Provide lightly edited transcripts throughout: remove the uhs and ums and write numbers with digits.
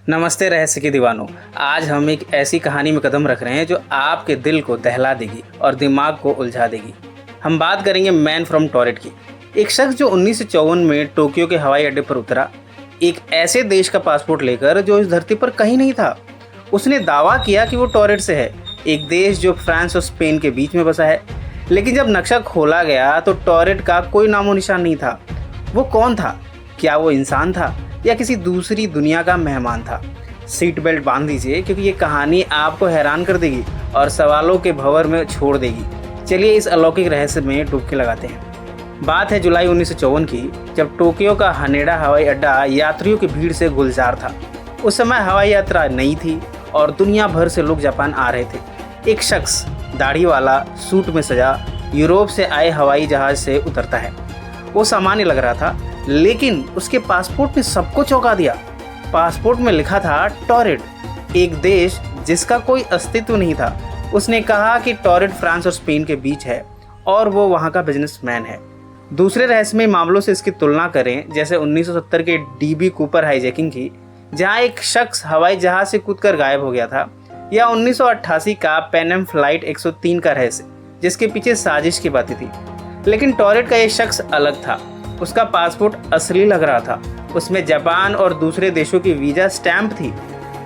नमस्ते रहस्य के दीवानों। आज हम एक ऐसी कहानी में कदम रख रहे हैं जो आपके दिल को दहला देगी और दिमाग को उलझा देगी। हम बात करेंगे मैन फ्रॉम टॉरेट की। एक शख्स जो 1954 में टोक्यो के हवाई अड्डे पर उतरा, एक ऐसे देश का पासपोर्ट लेकर जो इस धरती पर कहीं नहीं था। उसने दावा किया कि वो टॉरेट से है, एक देश जो फ्रांस और स्पेन के बीच में बसा है। लेकिन जब नक्शा खोला गया तो टॉरेट का कोई नामो निशान नहीं था। वो कौन था? क्या वो इंसान था या किसी दूसरी दुनिया का मेहमान था? सीट बेल्ट बांध दीजिए, क्योंकि ये कहानी आपको हैरान कर देगी और सवालों के भंवर में छोड़ देगी। चलिए इस अलौकिक रहस्य में डुबकी लगाते हैं। बात है जुलाई 1954 की, जब टोक्यो का हानेडा हवाई अड्डा यात्रियों की भीड़ से गुलजार था। उस समय हवाई यात्रा नई थी और दुनिया भर से लोग जापान आ रहे थे। एक शख्स दाढ़ी वाला, सूट में सजा, यूरोप से आए हवाई जहाज से उतरता है। वो सामान्य लग रहा था, लेकिन उसके पासपोर्ट ने सबको चौंका दिया। पासपोर्ट में लिखा था टॉरेट, एक देश जिसका कोई अस्तित्व नहीं था। उसने कहा कि टॉरेट फ्रांस और स्पेन के बीच है और वो वहाँ का बिजनेसमैन है। दूसरे रहस्यमय मामलों से इसकी तुलना करें, जैसे 1970 के डीबी कूपर हाईजैकिंग की, जहाँ एक शख्स हवाई जहाज से कूदकर गायब हो गया था, या 1988 का पैनम फ्लाइट 103 का रहस्य, जिसके पीछे साजिश की बातें थी। लेकिन टॉरेट का ये शख्स अलग था। उसका पासपोर्ट असली लग रहा था, उसमें जापान और दूसरे देशों की वीजा स्टैंप थी।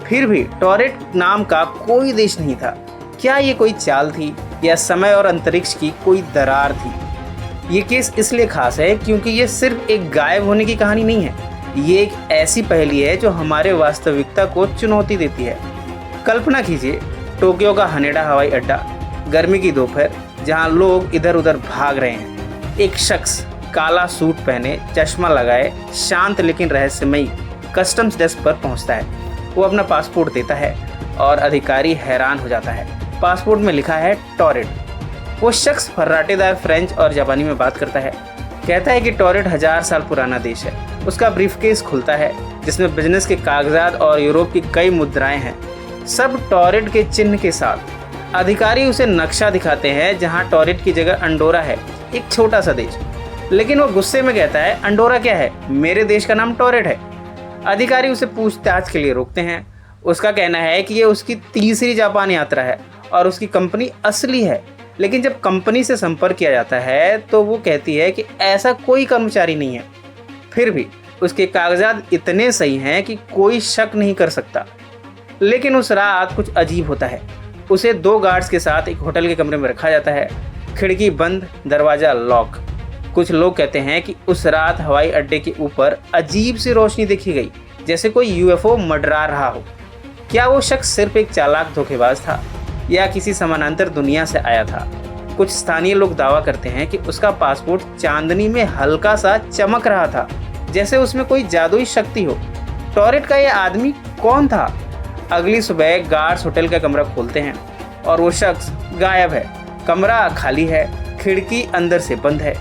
फिर भी टॉरेट नाम का कोई देश नहीं था। क्या ये कोई चाल थी या समय और अंतरिक्ष की कोई दरार थी? ये केस इसलिए खास है क्योंकि ये सिर्फ एक गायब होने की कहानी नहीं है। ये एक ऐसी पहेली है जो हमारे वास्तविकता को चुनौती देती है। कल्पना कीजिए, टोक्यो का हानेडा हवाई अड्डा, गर्मी की दोपहर, जहाँ लोग इधर उधर भाग रहे हैं। एक शख्स काला सूट पहने, चश्मा लगाए, शांत लेकिन रहस्यमयी कस्टम्स डेस्क पर पहुंचता है। वो अपना पासपोर्ट देता है और अधिकारी हैरान हो जाता है। पासपोर्ट में लिखा है टॉरेट। वो शख्स फर्राटेदार फ्रेंच और जापानी में बात करता है। कहता है कि टॉरेट 1000 साल पुराना देश है। उसका ब्रीफकेस खुलता है, जिसमें बिजनेस के कागजात और यूरोप की कई मुद्राएं हैं, सब टॉरेट के चिन्ह के साथ। अधिकारी उसे नक्शा दिखाते हैं जहां टॉरेट की जगह अंडोरा है, एक छोटा सा देश। लेकिन वो गुस्से में कहता है, अंडोरा क्या है, मेरे देश का नाम टॉरेट है। अधिकारी उसे पूछताछ के लिए रोकते हैं। उसका कहना है कि ये उसकी तीसरी जापान यात्रा है और उसकी कंपनी असली है। लेकिन जब कंपनी से संपर्क किया जाता है तो वो कहती है कि ऐसा कोई कर्मचारी नहीं है। फिर भी उसके कागजात इतने सही हैं कि कोई शक नहीं कर सकता। लेकिन उस रात कुछ अजीब होता है। उसे 2 गार्ड्स के साथ एक होटल के कमरे में रखा जाता है। खिड़की बंद, दरवाज़ा लॉक। कुछ लोग कहते हैं कि उस रात हवाई अड्डे के ऊपर अजीब सी रोशनी देखी गई, जैसे कोई यूएफओ मंडरा रहा हो। क्या वो शख्स सिर्फ एक चालाक धोखेबाज था या किसी समानांतर दुनिया से आया था? कुछ स्थानीय लोग दावा करते हैं कि उसका पासपोर्ट चांदनी में हल्का सा चमक रहा था, जैसे उसमें कोई जादुई शक्ति हो। टॉरेट का यह आदमी कौन था? अगली सुबह गार्ड्स होटल का कमरा खोलते हैं और वो शख्स गायब है। कमरा खाली है, खिड़की अंदर से बंद है,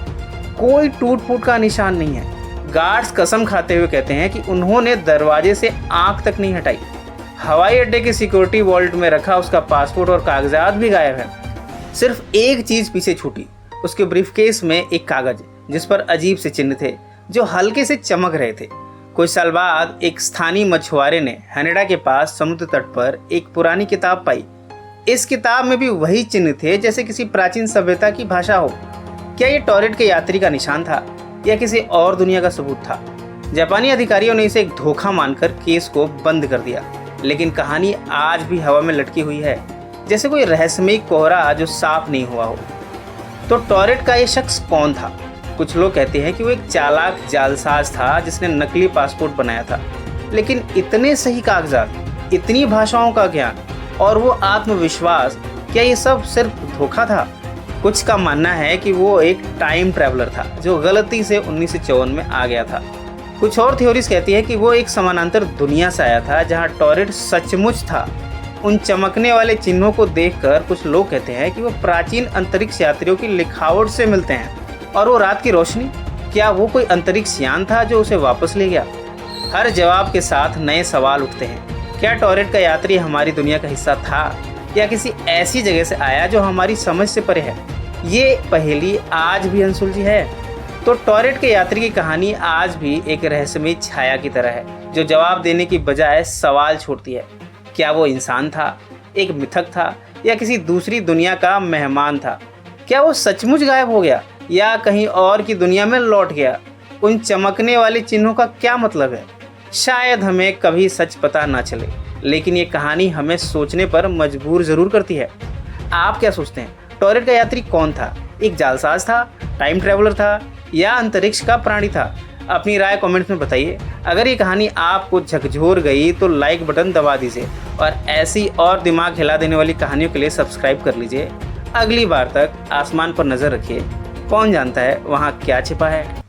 कोई टूट फूट का निशान नहीं है। गार्ड्स कसम खाते हुए कहते हैं कि उन्होंने दरवाजे से आंख तक नहीं हटाई। हवाई अड्डे के सिक्योरिटी वॉल्ट में रखा उसका पासपोर्ट और कागजात भी गायब है। सिर्फ एक चीज पीछे छूटी, उसके ब्रीफकेस में एक कागज जिस पर अजीब से चिन्ह थे जो हल्के से चमक रहे थे। कुछ साल बाद एक स्थानीय मछुआरे ने हानेडा के पास समुद्र तट पर एक पुरानी किताब पाई। इस किताब में भी वही चिन्ह थे जैसे किसी प्राचीन सभ्यता की भाषा हो। क्या ये टॉरेट के यात्री का निशान था या किसी और दुनिया का सबूत था? जापानी अधिकारियों ने इसे एक धोखा मानकर केस को बंद कर दिया। लेकिन कहानी आज भी हवा में लटकी हुई है, जैसे कोई रहस्यमय कोहरा जो साफ नहीं हुआ हो। तो टॉरेट का ये शख्स कौन था? कुछ लोग कहते हैं कि वो एक चालाक जालसाज था जिसने नकली पासपोर्ट बनाया था। लेकिन इतने सही कागजात, इतनी भाषाओं का ज्ञान और वो आत्मविश्वास, क्या ये सब सिर्फ धोखा था? कुछ का मानना है कि वो एक टाइम ट्रैवलर था जो गलती से 1954 में आ गया था। कुछ और थ्योरीज कहती है कि वो एक समानांतर दुनिया से आया था जहां टॉरेट सचमुच था। उन चमकने वाले चिन्हों को देखकर कुछ लोग कहते हैं कि वो प्राचीन अंतरिक्ष यात्रियों की लिखावट से मिलते हैं। और वो रात की रोशनी, क्या वो कोई अंतरिक्ष यान था जो उसे वापस ले गया? हर जवाब के साथ नए सवाल उठते हैं। क्या टॉरेट का यात्री हमारी दुनिया का हिस्सा था या किसी ऐसी जगह से आया जो हमारी समझ से परे है? ये पहेली आज भी अनसुलझी है। तो टॉरेट के यात्री की कहानी आज भी एक रहस्यमय छाया की तरह है। जो जवाब देने की बजाय सवाल छोड़ती है। क्या वो इंसान था, एक मिथक था, या किसी दूसरी दुनिया का मेहमान था? क्या वो सचमुच गायब हो गया या कहीं और की दुनिया में लौट गया? उन चमकने वाले चिन्हों का क्या मतलब है? शायद हमें कभी सच पता ना चले, लेकिन ये कहानी हमें सोचने पर मजबूर जरूर करती है। आप क्या सोचते हैं? टॉयलेट का यात्री कौन था? एक जालसाज था, टाइम ट्रेवलर था, या अंतरिक्ष का प्राणी था? अपनी राय कमेंट्स में बताइए। अगर ये कहानी आपको झकझोर गई तो लाइक बटन दबा दीजिए और ऐसी और दिमाग हिला देने वाली कहानियों के लिए सब्सक्राइब कर लीजिए। अगली बार तक आसमान पर नजर रखिए, कौन जानता है वहाँ क्या छिपा है।